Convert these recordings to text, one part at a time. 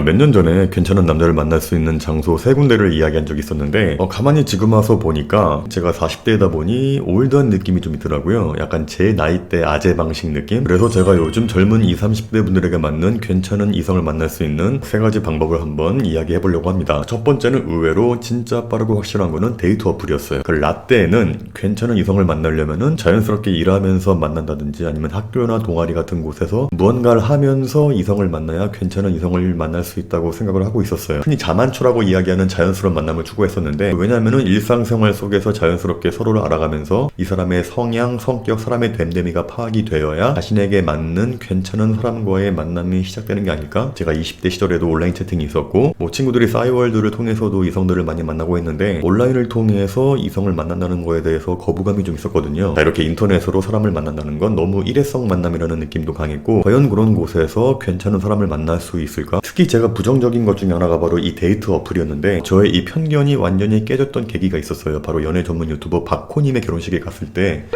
몇 년 전에 괜찮은 남자를 만날 수 있는 장소 세 군데를 이야기한 적이 있었는데 가만히 지금 와서 보니까 제가 40대이다 보니 올드한 느낌이 좀 있더라고요. 약간 제 나이대 아재 방식 느낌? 그래서 제가 요즘 젊은 20, 30대 분들에게 맞는 괜찮은 이성을 만날 수 있는 세 가지 방법을 한번 이야기해 보려고 합니다. 첫 번째는 의외로 진짜 빠르고 확실한 거는 데이트 어플이었어요. 그 라떼는 괜찮은 이성을 만나려면은 자연스럽게 일하면서 만난다든지 아니면 학교나 동아리 같은 곳에서 무언가를 하면서 이성을 만나야 괜찮은 이성을 만날 수 있다고 생각을 하고 있었어요. 흔히 자만추라고 이야기하는 자연스러운 만남을 추구했었는데, 왜냐면은 일상생활 속에서 자연스럽게 서로를 알아가면서 이 사람의 성향, 성격, 사람의 됨됨이가 파악이 되어야 자신에게 맞는 괜찮은 사람과의 만남이 시작되는 게 아닐까? 제가 20대 시절에도 온라인 채팅이 있었고 친구들이 싸이월드를 통해서도 이성들을 많이 만나고 했는데 온라인을 통해서 이성을 만난다는 거에 대해서 거부감이 좀 있었거든요. 이렇게 인터넷으로 사람을 만난다는 건 너무 일회성 만남이라는 느낌도 강했고, 과연 그런 곳에서 괜찮은 사람을 만날 수 있을까? 특히 제가 부정적인 것 중에 하나가 바로 이 데이트 어플이었는데, 저의 이 편견이 완전히 깨졌던 계기가 있었어요. 바로 연애 전문 유튜버 박코님의 결혼식에 갔을 때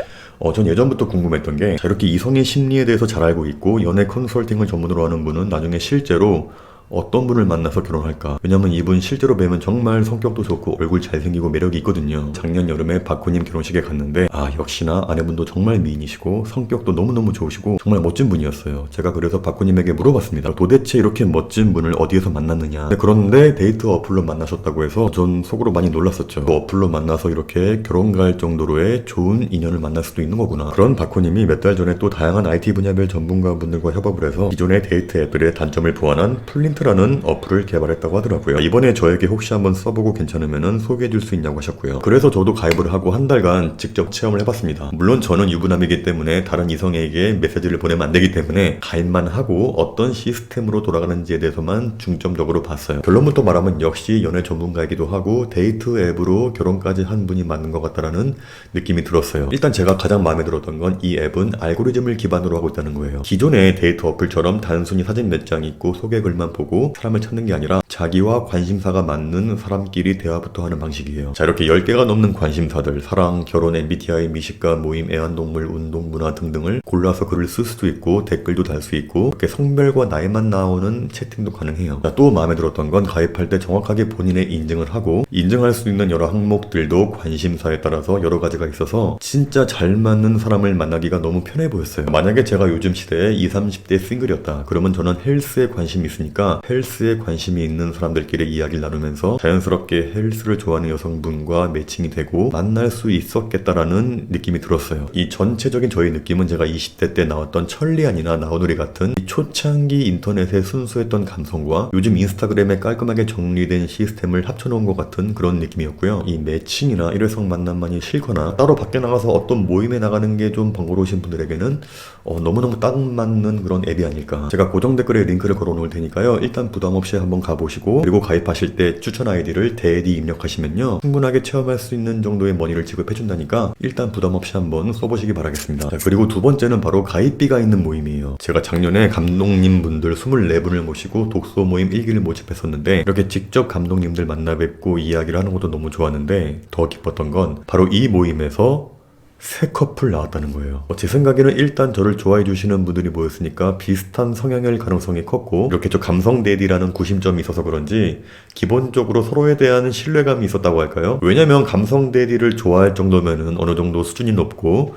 전 예전부터 궁금했던 게, 이렇게 이성의 심리에 대해서 잘 알고 있고 연애 컨설팅을 전문으로 하는 분은 나중에 실제로 어떤 분을 만나서 결혼할까? 왜냐면 이분 실제로 뵈면 정말 성격도 좋고 얼굴 잘생기고 매력이 있거든요. 작년 여름에 박구님 결혼식에 갔는데 역시나 아내분도 정말 미인이시고 성격도 너무너무 좋으시고 정말 멋진 분이었어요. 제가 그래서 박구님에게 물어봤습니다. 도대체 이렇게 멋진 분을 어디에서 만났느냐? 그런데 데이트 어플로 만나셨다고 해서 전 속으로 많이 놀랐었죠. 그 어플로 만나서 이렇게 결혼 갈 정도로의 좋은 인연을 만날 수도 있는 거구나. 그런 박구님이 몇 달 전에 또 다양한 IT 분야별 전문가분들과 협업을 해서 기존의 데이트 앱들의 단점을 보완한 플린트라는 어플을 개발했다고 하더라고요. 이번에 저에게 혹시 한번 써보고 괜찮으면 소개해줄 수 있냐고 하셨고요. 그래서 저도 가입을 하고 한 달간 직접 체험을 해봤습니다. 물론 저는 유부남이기 때문에 다른 이성에게 메시지를 보내면 안 되기 때문에 가입만 하고 어떤 시스템으로 돌아가는지에 대해서만 중점적으로 봤어요. 결론부터 말하면 역시 연애 전문가이기도 하고 데이트 앱으로 결혼까지 한 분이 맞는 것 같다라는 느낌이 들었어요. 일단 제가 가장 마음에 들었던 건 이 앱은 알고리즘을 기반으로 하고 있다는 거예요. 기존의 데이트 어플처럼 단순히 사진 몇 장 있고 소개 글만 보고 사람을 찾는 게 아니라 자기와 관심사가 맞는 사람끼리 대화부터 하는 방식이에요. 이렇게 10개가 넘는 관심사들, 사랑, 결혼, MBTI, 미식가, 모임, 애완동물, 운동, 문화 등등을 골라서 글을 쓸 수도 있고 댓글도 달 수 있고, 이렇게 성별과 나이만 나오는 채팅도 가능해요. 또 마음에 들었던 건 가입할 때 정확하게 본인의 인증을 하고 인증할 수 있는 여러 항목들도 관심사에 따라서 여러 가지가 있어서 진짜 잘 맞는 사람을 만나기가 너무 편해 보였어요. 만약에 제가 요즘 시대에 20, 30대 싱글이었다 그러면 저는 헬스에 관심이 있으니까 헬스에 관심이 있는 사람들끼리 이야기를 나누면서 자연스럽게 헬스를 좋아하는 여성분과 매칭이 되고 만날 수 있었겠다라는 느낌이 들었어요. 이 전체적인 저의 느낌은 제가 20대 때 나왔던 천리안이나 나우누리 같은 초창기 인터넷의 순수했던 감성과 요즘 인스타그램에 깔끔하게 정리된 시스템을 합쳐놓은 것 같은 그런 느낌이었고요. 이 매칭이나 일회성 만남만이 싫거나 따로 밖에 나가서 어떤 모임에 나가는 게 좀 번거로우신 분들에게는 너무너무 딱 맞는 그런 앱이 아닐까. 제가 고정 댓글에 링크를 걸어 놓을 테니까요. 일단 부담 없이 한번 가보시고, 그리고 가입하실 때 추천 아이디를 대디 입력하시면요 충분하게 체험할 수 있는 정도의 머니를 지급해준다니까 일단 부담 없이 한번 써보시기 바라겠습니다. 그리고 두 번째는 바로 가입비가 있는 모임이에요. 제가 작년에 감독님 분들 24분을 모시고 독서 모임 1기를 모집했었는데, 이렇게 직접 감독님들 만나 뵙고 이야기를 하는 것도 너무 좋았는데 더 기뻤던 건 바로 이 모임에서 새 커플 나왔다는 거예요. 제 생각에는 일단 저를 좋아해 주시는 분들이 모였으니까 비슷한 성향일 가능성이 컸고, 이렇게 저 감성 데디라는 구심점이 있어서 그런지 기본적으로 서로에 대한 신뢰감이 있었다고 할까요? 왜냐면 감성 데디를 좋아할 정도면은 어느 정도 수준이 높고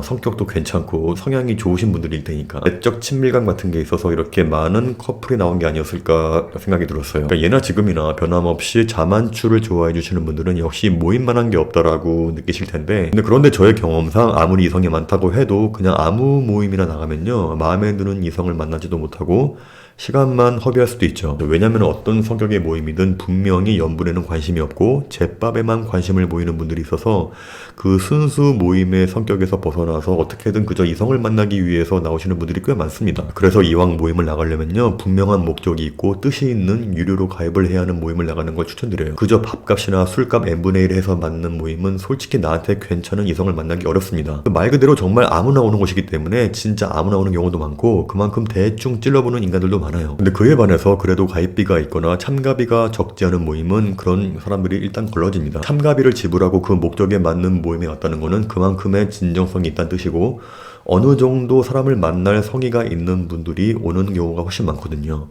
성격도 괜찮고 성향이 좋으신 분들일 테니까 내적 친밀감 같은 게 있어서 이렇게 많은 커플이 나온 게 아니었을까 생각이 들었어요. 그러니까 예나 지금이나 변함없이 자만추를 좋아해 주시는 분들은 역시 모임만한 게 없다라고 느끼실 텐데, 그런데 저의 경험상 아무리 이성이 많다고 해도 그냥 아무 모임이나 나가면요 마음에 드는 이성을 만나지도 못하고 시간만 허비할 수도 있죠. 왜냐면 어떤 성격의 모임이든 분명히 연분에는 관심이 없고 제밥에만 관심을 보이는 분들이 있어서 그 순수 모임의 성격에서 벗어나서 어떻게든 그저 이성을 만나기 위해서 나오시는 분들이 꽤 많습니다. 그래서 이왕 모임을 나가려면요 분명한 목적이 있고 뜻이 있는 유료로 가입을 해야 하는 모임을 나가는 걸 추천드려요. 그저 밥값이나 술값 n분의 1 해서 맞는 모임은 솔직히 나한테 괜찮은 이성을 만나기 어렵습니다. 말 그대로 정말 아무나 오는 곳이기 때문에 진짜 아무나 오는 경우도 많고 그만큼 대충 찔러보는 인간들도 많아요. 근데 그에 반해서 그래도 가입비가 있거나 참가비가 적지 않은 모임은 그런 사람들이 일단 걸러집니다. 참가비를 지불하고 그 목적에 맞는 모임에 왔다는 거는 그만큼의 진정성이 있다는 뜻이고, 어느 정도 사람을 만날 성의가 있는 분들이 오는 경우가 훨씬 많거든요.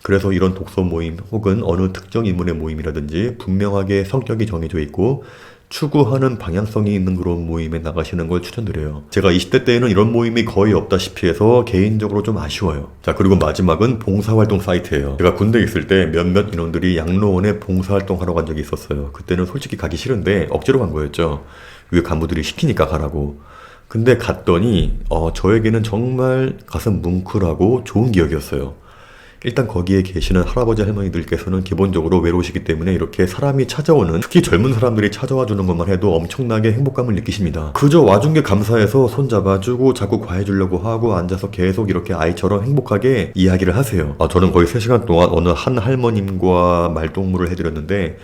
그래서 이런 독서 모임 혹은 어느 특정 인물의 모임이라든지 분명하게 성격이 정해져 있고 추구하는 방향성이 있는 그런 모임에 나가시는 걸 추천드려요. 제가 20대 때에는 이런 모임이 거의 없다시피 해서 개인적으로 좀 아쉬워요. 자, 그리고 마지막은 봉사활동 사이트예요. 제가 군대에 있을 때 몇몇 인원들이 양로원에 봉사활동 하러 간 적이 있었어요. 그때는 솔직히 가기 싫은데 억지로 간 거였죠. 위에 간부들이 시키니까 가라고. 근데 갔더니 저에게는 정말 가슴 뭉클하고 좋은 기억이었어요. 일단 거기에 계시는 할아버지 할머니들께서는 기본적으로 외로우시기 때문에 이렇게 사람이 찾아오는, 특히 젊은 사람들이 찾아와 주는 것만 해도 엄청나게 행복감을 느끼십니다. 그저 와준 게 감사해서 손 잡아주고 자꾸 과해주려고 하고 앉아서 계속 이렇게 아이처럼 행복하게 이야기를 하세요. 저는 거의 3시간 동안 어느 한 할머님과 말동무를 해드렸는데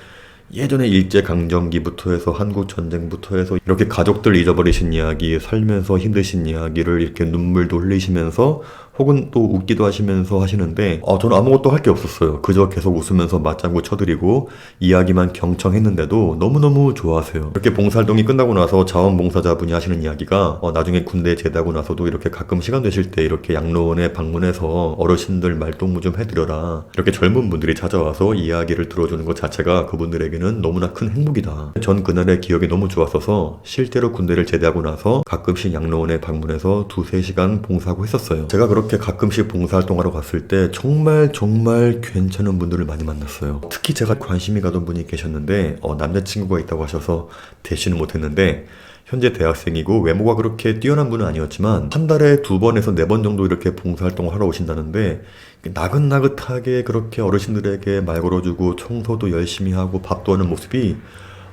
예전에 일제강점기부터 해서 한국전쟁부터 해서 이렇게 가족들 잊어버리신 이야기, 살면서 힘드신 이야기를 이렇게 눈물도 흘리시면서 혹은 또 웃기도 하시면서 하시는데 저는 아무것도 할 게 없었어요. 그저 계속 웃으면서 맞장구 쳐드리고 이야기만 경청했는데도 너무너무 좋아하세요. 이렇게 봉사활동이 끝나고 나서 자원봉사자분이 하시는 이야기가 나중에 군대 제대하고 나서도 이렇게 가끔 시간 되실 때 이렇게 양로원에 방문해서 어르신들 말동무 좀 해드려라, 이렇게 젊은 분들이 찾아와서 이야기를 들어주는 것 자체가 그분들에게는 너무나 큰 행복이다. 전 그날의 기억이 너무 좋았어서 실제로 군대를 제대하고 나서 가끔씩 양로원에 방문해서 2-3시간 봉사하고 했었어요. 제가 그렇게 가끔씩 봉사활동하러 갔을 때 정말 괜찮은 분들을 많이 만났어요. 특히 제가 관심이 가던 분이 계셨는데 남자친구가 있다고 하셔서 대시는 못했는데 현재 대학생이고 외모가 그렇게 뛰어난 분은 아니었지만 한 달에 2번에서 4번 정도 이렇게 봉사활동을 하러 오신다는데 나긋나긋하게 그렇게 어르신들에게 말 걸어주고 청소도 열심히 하고 밥도 하는 모습이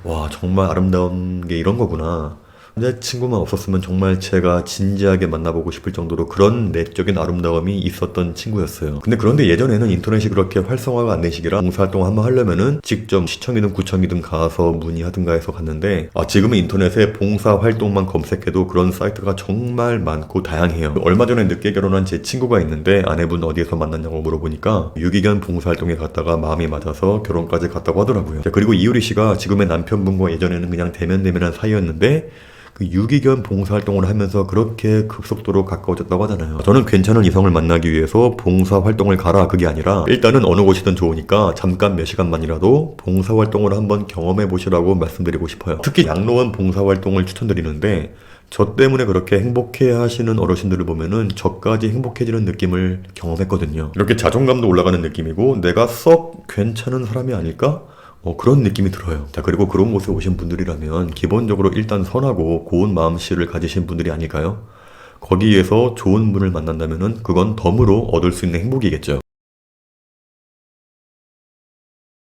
와, 정말 아름다운 게 이런 거구나. 남자친구만 없었으면 정말 제가 진지하게 만나보고 싶을 정도로 그런 내적인 아름다움이 있었던 친구였어요. 근데 그런데 예전에는 인터넷이 그렇게 활성화가 안 된 시기라 봉사활동 한번 하려면은 직접 시청이든 구청이든 가서 문의하든가 해서 갔는데 지금은 인터넷에 봉사활동만 검색해도 그런 사이트가 정말 많고 다양해요. 얼마 전에 늦게 결혼한 제 친구가 있는데 아내분 어디에서 만났냐고 물어보니까 유기견 봉사활동에 갔다가 마음이 맞아서 결혼까지 갔다고 하더라고요. 그리고 이유리 씨가 지금의 남편분과 예전에는 그냥 대면대면한 사이였는데 그 유기견 봉사활동을 하면서 그렇게 급속도로 가까워졌다고 하잖아요. 저는 괜찮은 이성을 만나기 위해서 봉사활동을 가라 그게 아니라 일단은 어느 곳이든 좋으니까 잠깐 몇 시간만이라도 봉사활동을 한번 경험해 보시라고 말씀드리고 싶어요. 특히 양로원 봉사활동을 추천드리는데 저 때문에 그렇게 행복해 하시는 어르신들을 보면은 저까지 행복해지는 느낌을 경험했거든요. 이렇게 자존감도 올라가는 느낌이고 내가 썩 괜찮은 사람이 아닐까? 그런 느낌이 들어요. 자, 그리고 그런 곳에 오신 분들이라면 기본적으로 일단 선하고 고운 마음씨를 가지신 분들이 아닐까요? 거기에서 좋은 분을 만난다면은 그건 덤으로 얻을 수 있는 행복이겠죠.